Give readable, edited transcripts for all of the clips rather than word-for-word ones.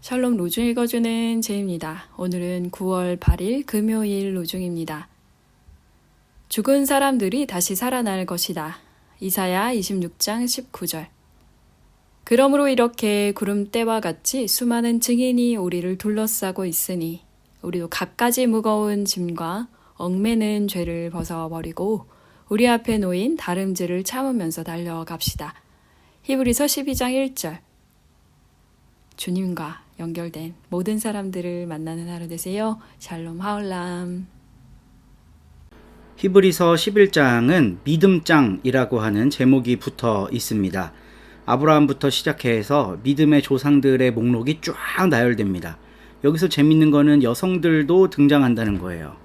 샬롬 로중 읽어주는 제입니다. 오늘은 9월 8일 금요일 로중입니다. 죽은 사람들이 다시 살아날 것이다. 이사야 26장 19절. 그러므로 이렇게 구름대와 같이 수많은 증인이 우리를 둘러싸고 있으니 우리도 갖가지 무거운 짐과 얽매는 죄를 벗어버리고 우리 앞에 놓인 다름질을 참으면서 달려갑시다. 히브리서 12장 1절. 주님과 연결된 모든 사람들을 만나는 하루 되세요. 샬롬 하울람. 히브리서 11장은 믿음장이라고 하는 제목이 붙어 있습니다. 아브라함부터 시작해서 믿음의 조상들의 목록이 쫙 나열됩니다. 여기서 재밌는 거는 여성들도 등장한다는 거예요.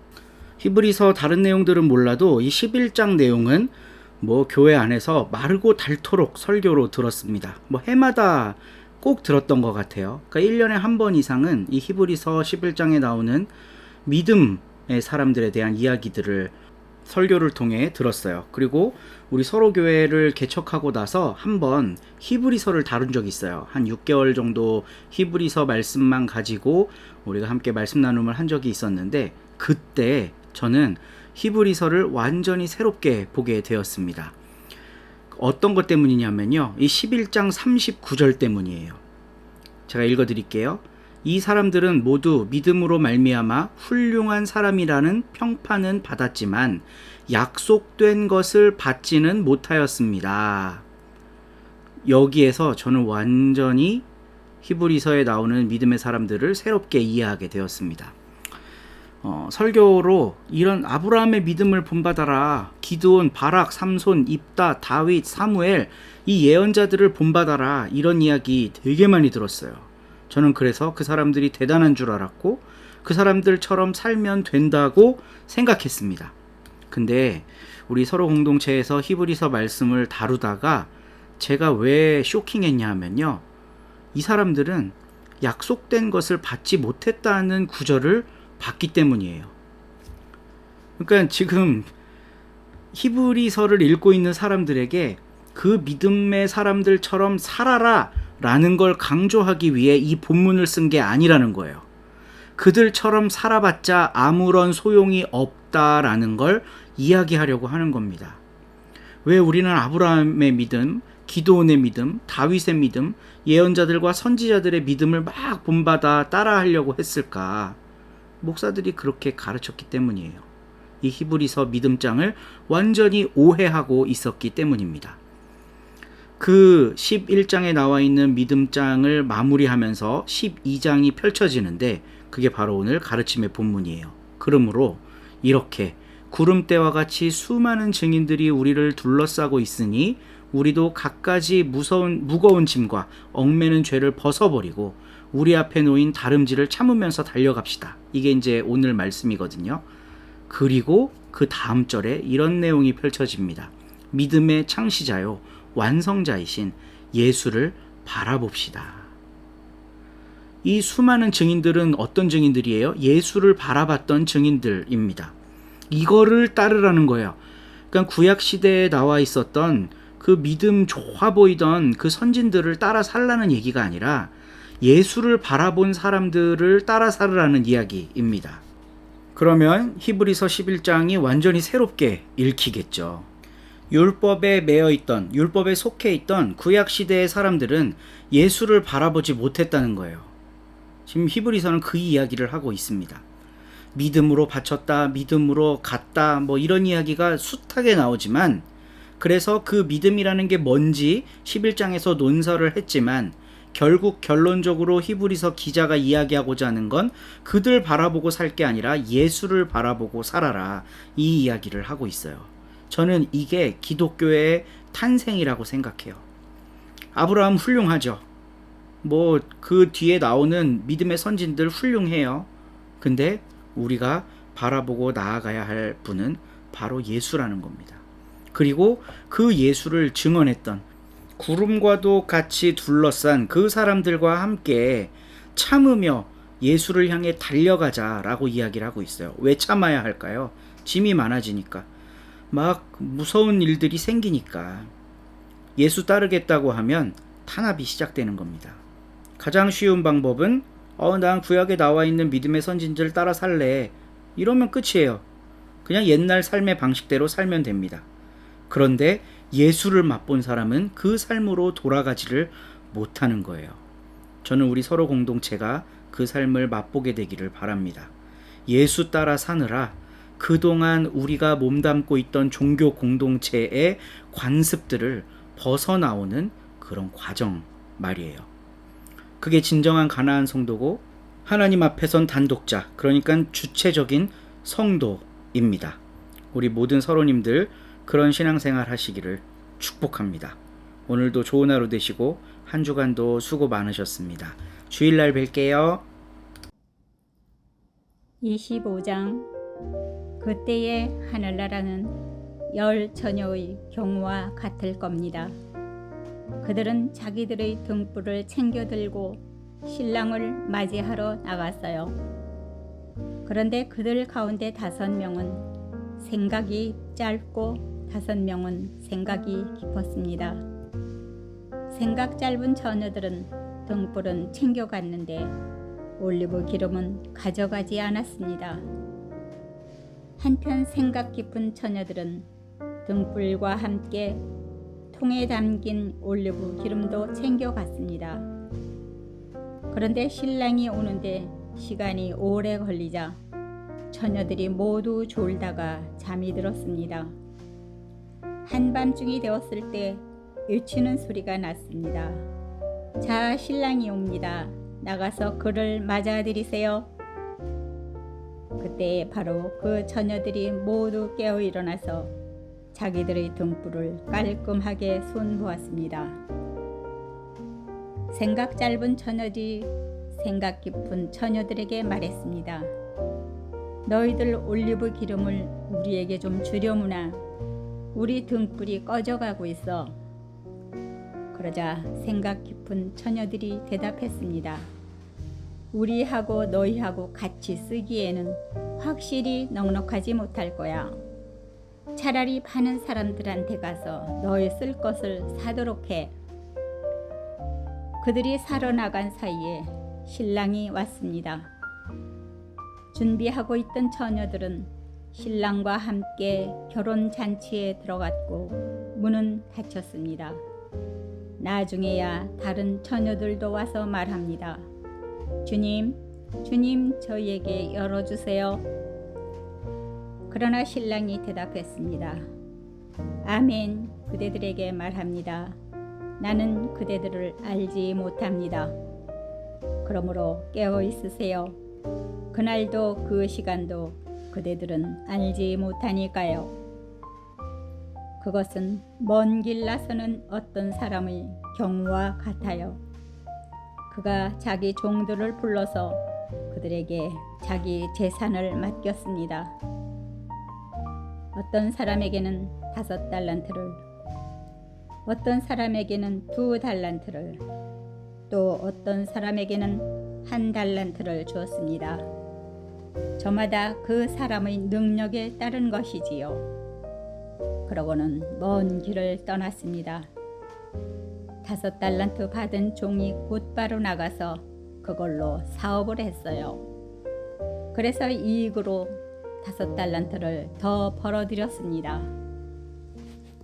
히브리서 다른 내용들은 몰라도 이 11장 내용은 교회 안에서 마르고 닳도록 설교로 들었습니다. 해마다 꼭 들었던 것 같아요. 그러니까 1년에 한 번 이상은 이 히브리서 11장에 나오는 믿음의 사람들에 대한 이야기들을 설교를 통해 들었어요. 그리고 우리 서로교회를 개척하고 나서 한번 히브리서를 다룬 적이 있어요. 한 6개월 정도 히브리서 말씀만 가지고 우리가 함께 말씀 나눔을 한 적이 있었는데, 그때 저는 히브리서를 완전히 새롭게 보게 되었습니다. 어떤 것 때문이냐면요, 이 11장 39절 때문이에요. 제가 읽어드릴게요. 이 사람들은 모두 믿음으로 말미암아 훌륭한 사람이라는 평판은 받았지만 약속된 것을 받지는 못하였습니다. 여기에서 저는 완전히 히브리서에 나오는 믿음의 사람들을 새롭게 이해하게 되었습니다. 설교로 이런 아브라함의 믿음을 본받아라, 기드온, 바락, 삼손, 입다, 다윗, 사무엘, 이 예언자들을 본받아라, 이런 이야기 되게 많이 들었어요. 저는 그래서 그 사람들이 대단한 줄 알았고 그 사람들처럼 살면 된다고 생각했습니다. 근데 우리 서로 공동체에서 히브리서 말씀을 다루다가 제가 왜 쇼킹했냐 하면요, 이 사람들은 약속된 것을 받지 못했다는 구절을 봤기 때문이에요. 그러니까 지금 히브리서를 읽고 있는 사람들에게 그 믿음의 사람들처럼 살아라 라는 걸 강조하기 위해 이 본문을 쓴 게 아니라는 거예요. 그들처럼 살아봤자 아무런 소용이 없다라는 걸 이야기하려고 하는 겁니다. 왜 우리는 아브라함의 믿음, 기드온의 믿음, 다윗의 믿음, 예언자들과 선지자들의 믿음을 막 본받아 따라하려고 했을까? 목사들이 그렇게 가르쳤기 때문이에요. 이 히브리서 믿음장을 완전히 오해하고 있었기 때문입니다. 그 11장에 나와 있는 믿음장을 마무리하면서 12장이 펼쳐지는데 그게 바로 오늘 가르침의 본문이에요. 그러므로 이렇게 구름대와 같이 수많은 증인들이 우리를 둘러싸고 있으니 우리도 갖가지 무거운 짐과 얽매는 죄를 벗어버리고 우리 앞에 놓인 다름질을 참으면서 달려갑시다. 이게 이제 오늘 말씀이거든요. 그리고 그 다음 절에 이런 내용이 펼쳐집니다. 믿음의 창시자요 완성자이신 예수를 바라봅시다. 이 수많은 증인들은 어떤 증인들이에요? 예수를 바라봤던 증인들입니다. 이거를 따르라는 거예요. 그러니까 구약 시대에 나와 있었던 그 믿음 좋아 보이던 그 선진들을 따라 살라는 얘기가 아니라 예수를 바라본 사람들을 따라 살으라는 이야기입니다. 그러면 히브리서 11장이 완전히 새롭게 읽히겠죠. 율법에 매여있던, 율법에 속해 있던 구약시대의 사람들은 예수를 바라보지 못했다는 거예요. 지금 히브리서는 그 이야기를 하고 있습니다. 믿음으로 바쳤다, 믿음으로 갔다, 이런 이야기가 숱하게 나오지만, 그래서 그 믿음이라는 게 뭔지 11장에서 논설을 했지만 결국 결론적으로 히브리서 기자가 이야기하고자 하는 건 그들 바라보고 살 게 아니라 예수를 바라보고 살아라, 이 이야기를 하고 있어요. 저는 이게 기독교의 탄생이라고 생각해요. 아브라함 훌륭하죠. 그 뒤에 나오는 믿음의 선진들 훌륭해요. 근데 우리가 바라보고 나아가야 할 분은 바로 예수라는 겁니다. 그리고 그 예수를 증언했던, 구름과도 같이 둘러싼 그 사람들과 함께 참으며 예수를 향해 달려가자라고 이야기를 하고 있어요. 왜 참아야 할까요? 짐이 많아지니까, 무서운 일들이 생기니까. 예수 따르겠다고 하면 탄압이 시작되는 겁니다. 가장 쉬운 방법은 난 구약에 나와 있는 믿음의 선진들 따라 살래. 이러면 끝이에요. 그냥 옛날 삶의 방식대로 살면 됩니다. 그런데 예수를 맛본 사람은 그 삶으로 돌아가지를 못하는 거예요. 저는 우리 서로 공동체가 그 삶을 맛보게 되기를 바랍니다. 예수 따라 사느라 그동안 우리가 몸담고 있던 종교 공동체의 관습들을 벗어나오는 그런 과정 말이에요. 그게 진정한 가나안 성도고 하나님 앞에선 단독자, 그러니까 주체적인 성도입니다. 우리 모든 서로님들 그런 신앙생활 하시기를 축복합니다. 오늘도 좋은 하루 되시고 한 주간도 수고 많으셨습니다. 주일날 뵐게요. 25장. 그때의 하늘나라는 열 처녀의 경우와 같을 겁니다. 그들은 자기들의 등불을 챙겨들고 신랑을 맞이하러 나갔어요. 그런데 그들 가운데 5명은 생각이 짧고 5명은 생각이 깊었습니다. 생각 짧은 처녀들은 등불은 챙겨갔는데 올리브 기름은 가져가지 않았습니다. 한편 생각 깊은 처녀들은 등불과 함께 통에 담긴 올리브 기름도 챙겨갔습니다. 그런데 신랑이 오는데 시간이 오래 걸리자 처녀들이 모두 졸다가 잠이 들었습니다. 한밤중이 되었을 때 외치는 소리가 났습니다. 자, 신랑이 옵니다. 나가서 그를 맞아들이세요. 그때 바로 그 처녀들이 모두 깨어 일어나서 자기들의 등불을 깔끔하게 손보았습니다. 생각 짧은 처녀들이 생각 깊은 처녀들에게 말했습니다. 너희들 올리브 기름을 우리에게 좀 주려무나 우리 등불이 꺼져가고 있어. 그러자 생각 깊은 처녀들이 대답했습니다. 우리하고 너희하고 같이 쓰기에는 확실히 넉넉하지 못할 거야. 차라리 파는 사람들한테 가서 너희 쓸 것을 사도록 해. 그들이 사러 나간 사이에 신랑이 왔습니다. 준비하고 있던 처녀들은 신랑과 함께 결혼 잔치에 들어갔고 문은 닫혔습니다. 나중에야 다른 처녀들도 와서 말합니다. 주님, 저희에게 열어주세요. 그러나 신랑이 대답했습니다. 아멘, 그대들에게 말합니다. 나는 그대들을 알지 못합니다. 그러므로 깨어 있으세요. 그날도 그 시간도 그대들은 알지 못하니까요. 그것은 먼 길 나서는 어떤 사람의 경우와 같아요. 그가 자기 종들을 불러서 그들에게 자기 재산을 맡겼습니다. 어떤 사람에게는 5달란트를, 어떤 사람에게는 2달란트를, 또 어떤 사람에게는 1달란트를 주었습니다. 저마다 그 사람의 능력에 따른 것이지요. 그러고는 먼 길을 떠났습니다. 5달란트 받은 종이 곧바로 나가서 그걸로 사업을 했어요. 그래서 이익으로 5달란트를 더 벌어들였습니다.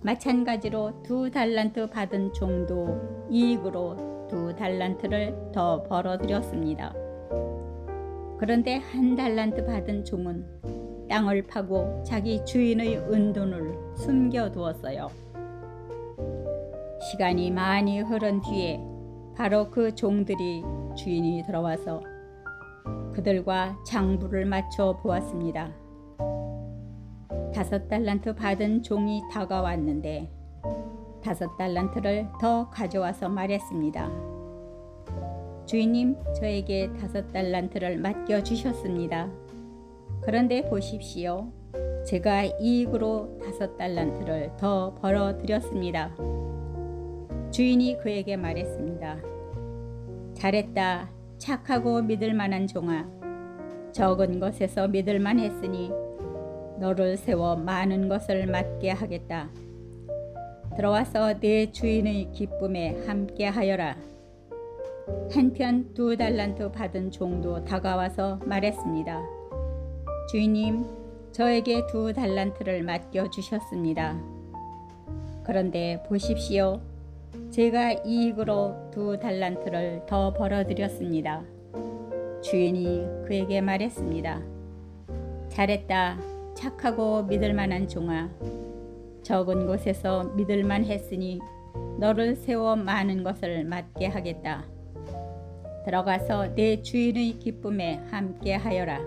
마찬가지로 2달란트 받은 종도 이익으로 2달란트를 더 벌어들였습니다. 그런데 1달란트 받은 종은 땅을 파고 자기 주인의 은돈을 숨겨두었어요. 시간이 많이 흐른 뒤에 바로 그 종들이 주인이 들어와서 그들과 장부를 맞춰 보았습니다. 5달란트 받은 종이 다가왔는데 5달란트를 더 가져와서 말했습니다. 주인님, 저에게 5달란트를 맡겨주셨습니다. 그런데 보십시오. 제가 이익으로 5달란트를 더 벌어들였습니다. 주인이 그에게 말했습니다. 잘했다. 착하고 믿을 만한 종아. 적은 것에서 믿을 만했으니 너를 세워 많은 것을 맡게 하겠다. 들어와서 내 주인의 기쁨에 함께 하여라. 한편 2달란트 받은 종도 다가와서 말했습니다. 주인님, 저에게 2달란트를 맡겨주셨습니다. 그런데 보십시오. 제가 이익으로 2달란트를 더 벌어들였습니다. 주인이 그에게 말했습니다. 잘했다. 착하고 믿을만한 종아. 적은 곳에서 믿을만 했으니 너를 세워 많은 것을 맡게 하겠다. 들어가서 내 주인의 기쁨에 함께 하여라.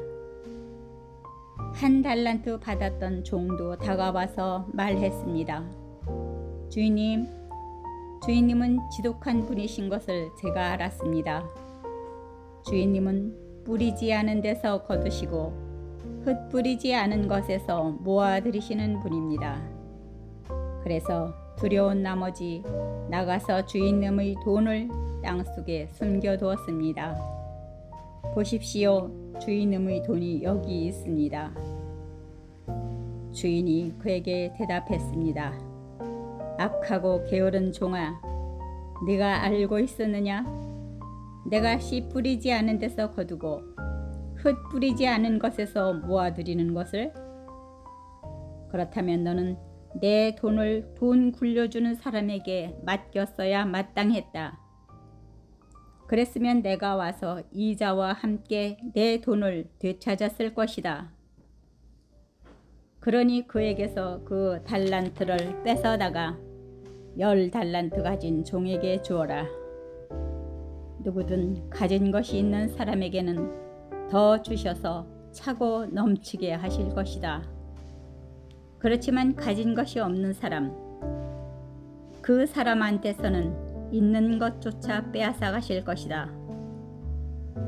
1달란트 받았던 종도 다가와서 말했습니다. 주인님은 지독한 분이신 것을 제가 알았습니다. 주인님은 뿌리지 않은 데서 거두시고 흩뿌리지 않은 것에서 모아들이시는 분입니다. 그래서 두려운 나머지 나가서 주인님의 돈을 땅속에 숨겨두었습니다. 보십시오. 주인님의 돈이 여기 있습니다. 주인이 그에게 대답했습니다. 악하고 게으른 종아, 네가 알고 있었느냐? 내가 씨 뿌리지 않은 데서 거두고 흙 뿌리지 않은 것에서 모아들이는 것을? 그렇다면 너는 내 돈을 돈 굴려주는 사람에게 맡겼어야 마땅했다. 그랬으면 내가 와서 이자와 함께 내 돈을 되찾았을 것이다. 그러니 그에게서 그 달란트를 뺏어다가 10달란트 가진 종에게 주어라. 누구든 가진 것이 있는 사람에게는 더 주셔서 차고 넘치게 하실 것이다. 그렇지만 가진 것이 없는 사람, 그 사람한테서는 있는 것조차 빼앗아 가실 것이다.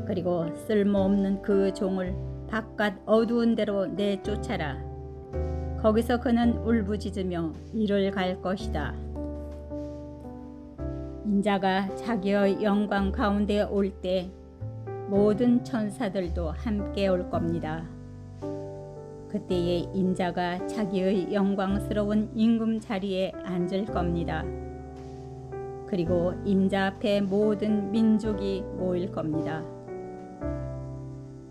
그리고 쓸모없는 그 종을 바깥 어두운 데로 내쫓아라. 거기서 그는 울부짖으며 이를 갈 것이다. 인자가 자기의 영광 가운데 올 때 모든 천사들도 함께 올 겁니다. 그때에 인자가 자기의 영광스러운 임금 자리에 앉을 겁니다. 그리고 인자 앞에 모든 민족이 모일 겁니다.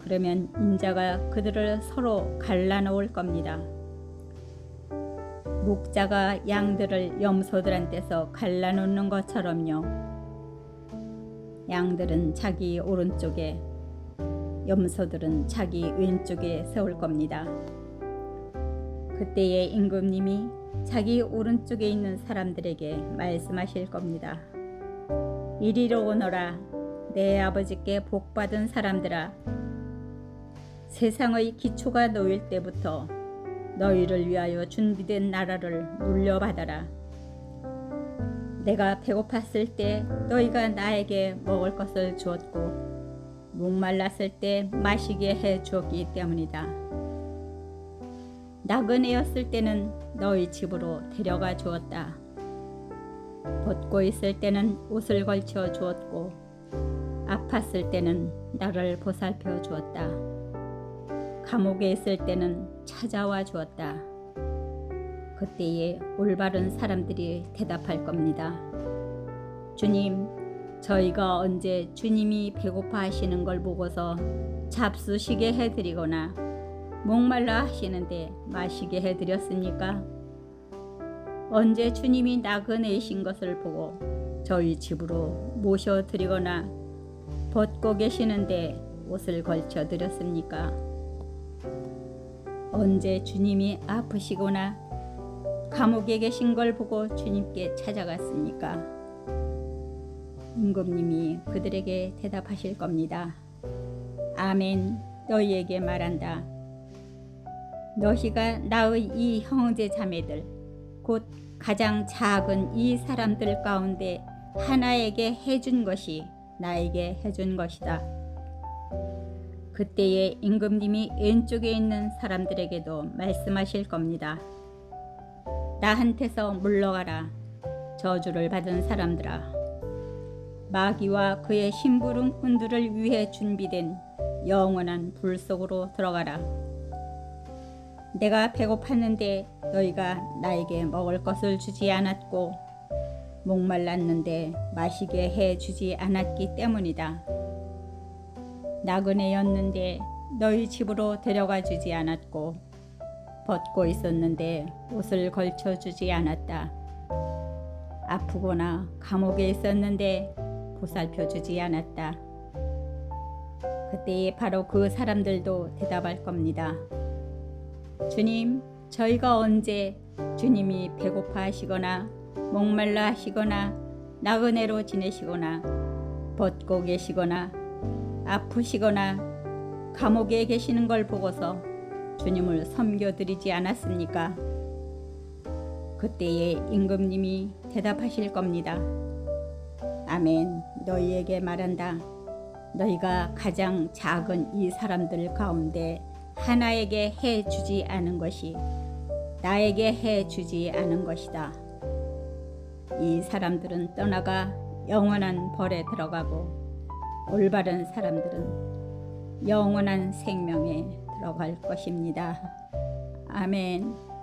그러면 인자가 그들을 서로 갈라놓을 겁니다. 목자가 양들을 염소들한테서 갈라놓는 것처럼요. 양들은 자기 오른쪽에, 염소들은 자기 왼쪽에 세울 겁니다. 그때에 임금님이 자기 오른쪽에 있는 사람들에게 말씀하실 겁니다. 이리로 오너라. 내 아버지께 복받은 사람들아. 세상의 기초가 놓일 때부터 너희를 위하여 준비된 나라를 물려받아라. 내가 배고팠을 때 너희가 나에게 먹을 것을 주었고 목말랐을 때 마시게 해 주었기 때문이다. 나그네였을 때는 너희 집으로 데려가 주었다. 벗고 있을 때는 옷을 걸쳐 주었고 아팠을 때는 나를 보살펴 주었다. 감옥에 있을 때는 찾아와 주었다. 그때에 올바른 사람들이 대답할 겁니다. 주님, 저희가 언제 주님이 배고파 하시는 걸 보고서 잡수시게 해드리거나 목말라 하시는데 마시게 해드렸습니까? 언제 주님이 나그네이신 것을 보고 저희 집으로 모셔드리거나 벗고 계시는데 옷을 걸쳐 드렸습니까? 언제 주님이 아프시거나 감옥에 계신 걸 보고 주님께 찾아갔습니까? 임금님이 그들에게 대답하실 겁니다. 아멘, 너희에게 말한다. 너희가 나의 이 형제 자매들, 곧 가장 작은 이 사람들 가운데 하나에게 해준 것이 나에게 해준 것이다. 그때에 임금님이 왼쪽에 있는 사람들에게도 말씀하실 겁니다. 나한테서 물러가라. 저주를 받은 사람들아. 마귀와 그의 심부름꾼들을 위해 준비된 영원한 불 속으로 들어가라. 내가 배고팠는데 너희가 나에게 먹을 것을 주지 않았고 목말랐는데 마시게 해 주지 않았기 때문이다. 나그네였는데 너희 집으로 데려가 주지 않았고 벗고 있었는데 옷을 걸쳐 주지 않았다. 아프거나 감옥에 있었는데 보살펴 주지 않았다. 그때에 바로 그 사람들도 대답할 겁니다. 주님, 저희가 언제 주님이 배고파 하시거나 목말라 하시거나 나그네로 지내시거나 벗고 계시거나 아프시거나 감옥에 계시는 걸 보고서 주님을 섬겨드리지 않았습니까? 그때에 임금님이 대답하실 겁니다. 아멘, 너희에게 말한다. 너희가 가장 작은 이 사람들 가운데 하나에게 해 주지 않은 것이 나에게 해 주지 않은 것이다. 이 사람들은 떠나가 영원한 벌에 들어가고 올바른 사람들은 영원한 생명에 들어갈 것입니다. 아멘.